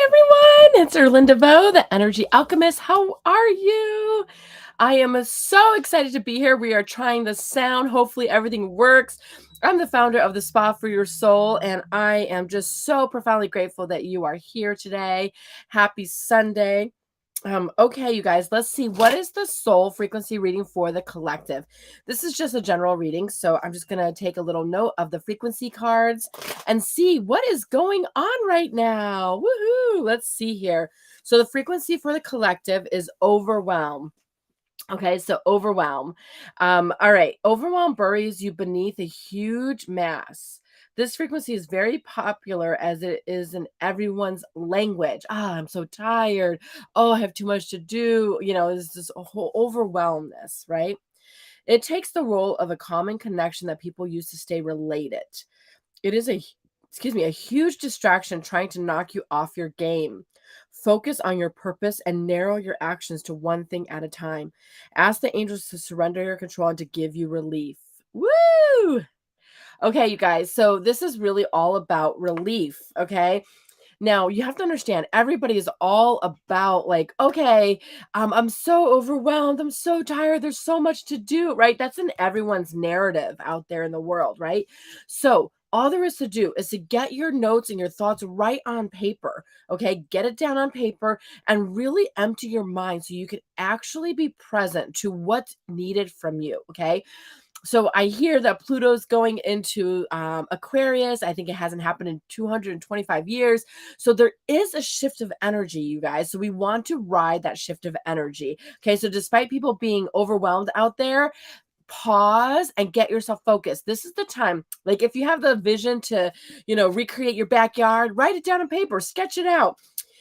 everyone, it's Erlinda Vo, the Energy Alchemist. How are you? I am so excited to be here. We are trying the sound. Hopefully everything works. I'm the founder of the Spa for Your Soul, and I am just so profoundly grateful that you are here today. Happy Sunday. Okay, you guys, let's see. What is the soul frequency reading for the collective? This is just a general reading, so I'm just going to take a little note of the frequency cards and see what is going on right now. Woohoo! Let's see here. So the frequency for the collective is overwhelm. Okay, so overwhelm. All right, overwhelm buries you beneath a huge mass. This frequency is very popular as it is in everyone's language. I'm so tired. Oh, I have too much to do. It's this whole overwhelmness, right? It takes the role of a common connection that people use to stay related. It is a huge distraction trying to knock you off your game. Focus on your purpose and narrow your actions to one thing at a time. Ask the angels to surrender your control and to give you relief. Woo! Okay, you guys, so this is really all about relief, okay? Now, you have to understand, everybody is all about like, okay, I'm so overwhelmed. I'm so tired. There's so much to do, right? That's in everyone's narrative out there in the world, right? So, all there is to do is to get your notes and your thoughts right on paper, okay? Get it down on paper and really empty your mind so you can actually be present to what's needed from you, okay? So I hear that Pluto's going into Aquarius. I think it hasn't happened in 225 years. So there is a shift of energy, you guys. So we want to ride that shift of energy. Okay. So despite people being overwhelmed out there, pause and get yourself focused. This is the time. Like if you have the vision to, recreate your backyard, write it down on paper, sketch it out.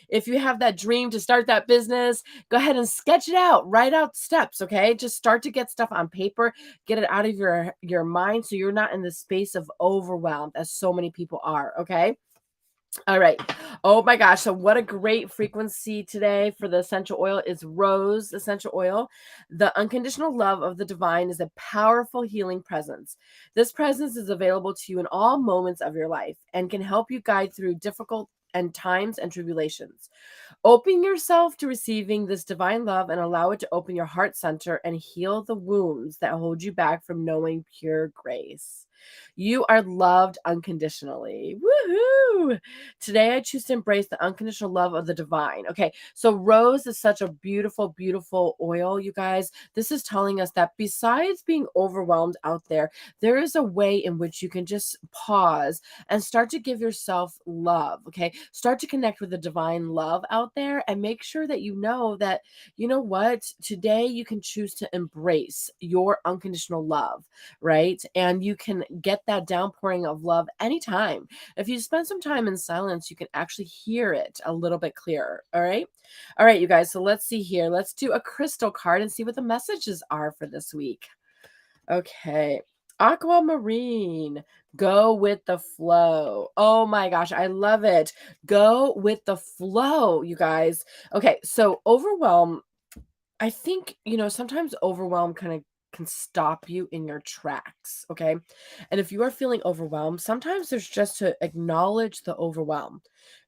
If you have that dream to start that business, go ahead and sketch it out. Write out steps, okay? Just start to get stuff on paper, get it out of your mind so you're not in the space of overwhelmed as so many people are, okay? All right. Oh my gosh. So, what a great frequency today for the essential oil is rose essential oil. The unconditional love of the divine is a powerful healing presence. This presence is available to you in all moments of your life and can help you guide through difficult and times and tribulations. Open yourself to receiving this divine love and allow it to open your heart center and heal the wounds that hold you back from knowing pure grace. You are loved unconditionally. Woohoo! Today I choose to embrace the unconditional love of the divine. Okay, so rose is such a beautiful, beautiful oil, you guys. This is telling us that besides being overwhelmed out there is a way in which you can just pause and start to give yourself love. Okay, start to connect with the divine love out there and make sure that you know what, today you can choose to embrace your unconditional love, right? And you can get that downpouring of love anytime. If you spend some time in silence, you can actually hear it a little bit clearer. All right, you guys. So let's see here. Let's do a crystal card and see what the messages are for this week. Okay. Aquamarine, go with the flow. Oh my gosh, I love it. Go with the flow, you guys. Okay, so overwhelm, I think, sometimes overwhelm kind of can stop you in your tracks. Okay. And if you are feeling overwhelmed, sometimes there's just to acknowledge the overwhelm,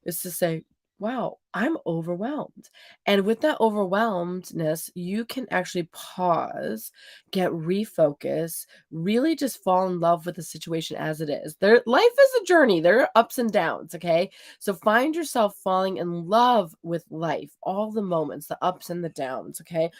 is to say, wow, I'm overwhelmed. And with that overwhelmedness, you can actually pause, get refocus, really just fall in love with the situation as it is. Life is a journey. There are ups and downs. Okay. So find yourself falling in love with life, all the moments, the ups and the downs. Okay.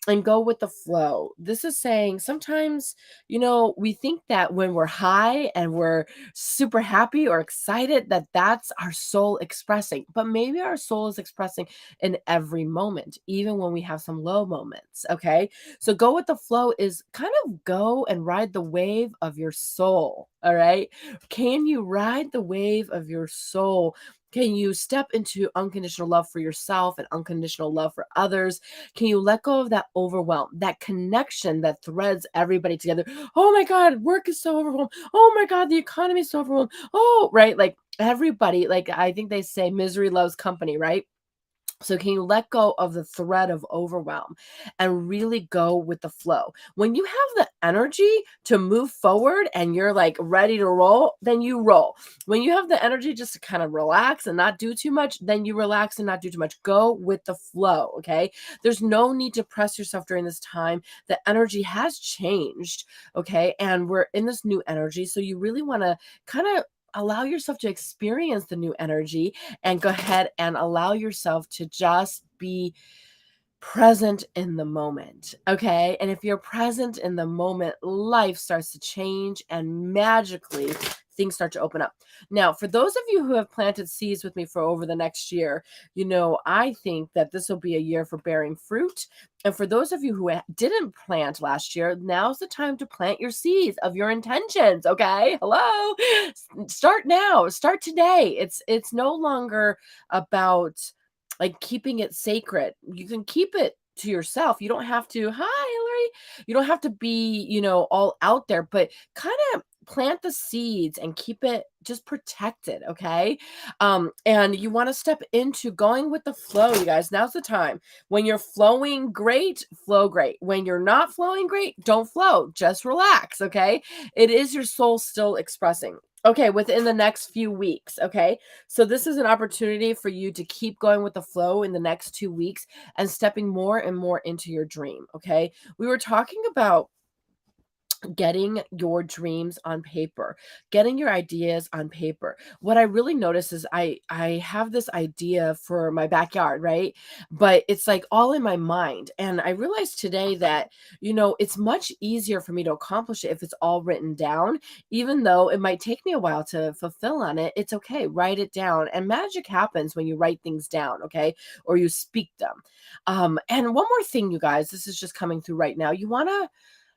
And go with the flow. This is saying sometimes, we think that when we're high and we're super happy or excited, that that's our soul expressing. But maybe our soul is expressing in every moment, even when we have some low moments. Okay. So go with the flow is kind of go and ride the wave of your soul. All right. Can you ride the wave of your soul? Can you step into unconditional love for yourself and unconditional love for others? Can you let go of that overwhelm, that connection that threads everybody together? Oh my God, work is so overwhelmed. Oh my God, the economy is so overwhelmed. Oh, right. Like everybody, like I think they say misery loves company, right? So can you let go of the threat of overwhelm and really go with the flow? When you have the energy to move forward and you're like ready to roll, then you roll. When you have the energy just to kind of relax and not do too much, then you relax and not do too much. Go with the flow, okay? There's no need to press yourself during this time. The energy has changed, okay? And we're in this new energy, so you really want to kind of allow yourself to experience the new energy and go ahead and allow yourself to just be present in the moment. Okay. And if you're present in the moment, life starts to change and magically things start to open up. Now, for those of you who have planted seeds with me for over the next year, I think that this will be a year for bearing fruit. And for those of you who didn't plant last year, now's the time to plant your seeds of your intentions. Okay. Hello. Start now. Start today. It's no longer about like keeping it sacred. You can keep it to yourself. You don't have to, hi, Hillary. You don't have to be, all out there, but kind of plant the seeds and keep it just protected. Okay. And you want to step into going with the flow, you guys. Now's the time. When you're flowing great, flow great. When you're not flowing great, don't flow. Just relax. Okay. It is your soul still expressing. Okay, within the next few weeks. Okay. So this is an opportunity for you to keep going with the flow in the next 2 weeks and stepping more and more into your dream. Okay. We were talking about getting your dreams on paper, getting your ideas on paper. What I really notice is I have this idea for my backyard, right? But it's like all in my mind. And I realized today that, it's much easier for me to accomplish it if it's all written down, even though it might take me a while to fulfill on it. It's okay. Write it down. And magic happens when you write things down, okay? Or you speak them. And one more thing, you guys, this is just coming through right now. You want to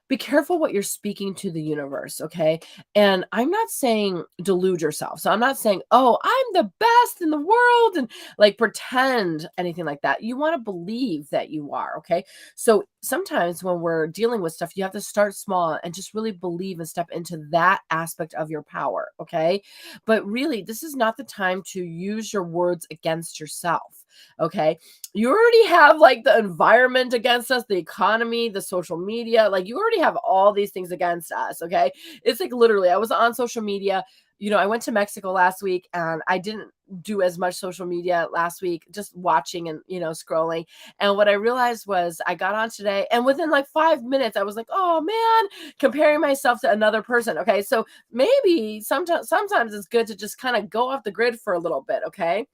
be careful what you're speaking to the universe, okay? And I'm not saying delude yourself. So I'm not saying, oh, I'm the best in the world and like pretend anything like that. You want to believe that you are, okay? So sometimes when we're dealing with stuff, you have to start small and just really believe and step into that aspect of your power, okay? But really, this is not the time to use your words against yourself, okay? You already have like the environment against us, the economy, the social media. Like you already have all these things against us. Okay. It's like literally, I was on social media. I went to Mexico last week and I didn't do as much social media last week, just watching and, scrolling. And what I realized was I got on today and within like 5 minutes, I was like, oh man, comparing myself to another person. Okay. So maybe sometimes it's good to just kind of go off the grid for a little bit. Okay.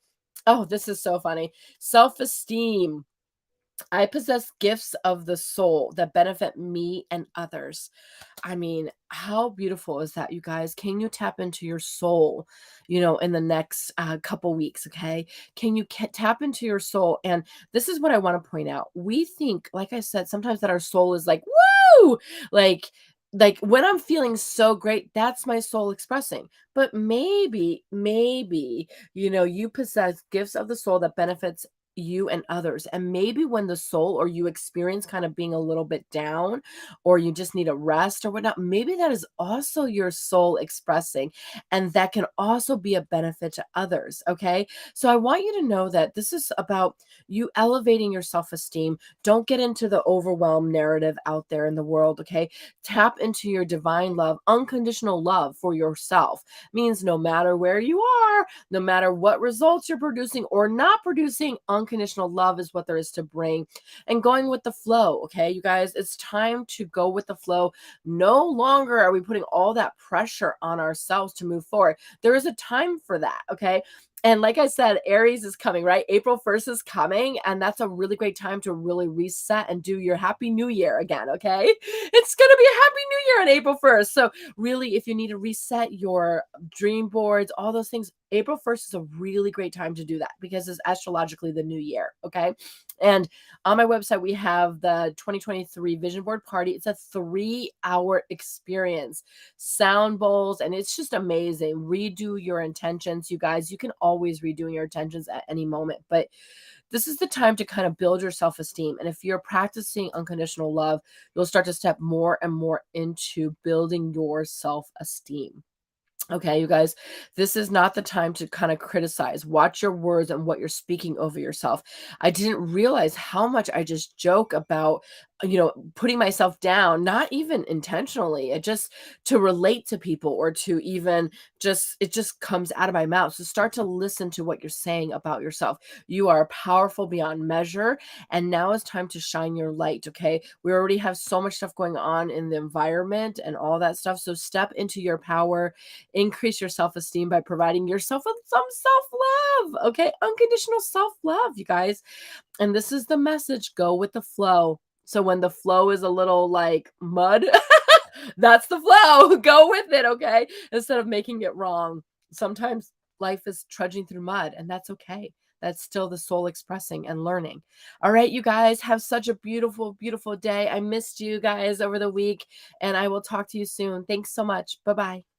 Oh, this is so funny. Self-esteem. I possess gifts of the soul that benefit me and others. I mean, how beautiful is that, you guys? Can you tap into your soul, in the next couple weeks? Okay. Can you tap into your soul? And this is what I want to point out. We think, like I said, sometimes that our soul is like, woo, like, like when I'm feeling so great, that's my soul expressing. But maybe, you possess gifts of the soul that benefits you and others. And maybe when the soul or you experience kind of being a little bit down or you just need a rest or whatnot, maybe that is also your soul expressing. And that can also be a benefit to others. Okay. So I want you to know that this is about you elevating your self esteem. Don't get into the overwhelm narrative out there in the world. Okay. Tap into your divine love, unconditional love for yourself. Means no matter where you are, no matter what results you're producing or not producing, unconditional love is what there is to bring. And going with the flow, okay, you guys, it's time to go with the flow. No longer are we putting all that pressure on ourselves to move forward. There is a time for that, okay? And like I said, Aries is coming, right? April 1st is coming. And that's a really great time to really reset and do your Happy New Year again, okay? It's going to be a Happy New Year on April 1st. So, really, if you need to reset your dream boards, all those things, April 1st is a really great time to do that because it's astrologically the new year, okay? And on my website, we have the 2023 Vision Board Party. It's a 3-hour experience, sound bowls, and it's just amazing. Redo your intentions, you guys. You can always redo your intentions at any moment, but this is the time to kind of build your self-esteem. And if you're practicing unconditional love, you'll start to step more and more into building your self-esteem. Okay, you guys, this is not the time to kind of criticize. Watch your words and what you're speaking over yourself. I didn't realize how much I just joke about, putting myself down, not even intentionally. It just to relate to people or to even just, it just comes out of my mouth. So start to listen to what you're saying about yourself. You are powerful beyond measure. And now it's time to shine your light. Okay. We already have so much stuff going on in the environment and all that stuff. So step into your power. Increase your self-esteem by providing yourself with some self-love, okay? Unconditional self-love, you guys. And this is the message, go with the flow. So when the flow is a little like mud, that's the flow. Go with it, okay? Instead of making it wrong. Sometimes life is trudging through mud, and that's okay. That's still the soul expressing and learning. All right, you guys, have such a beautiful, beautiful day. I missed you guys over the week, and I will talk to you soon. Thanks so much. Bye-bye.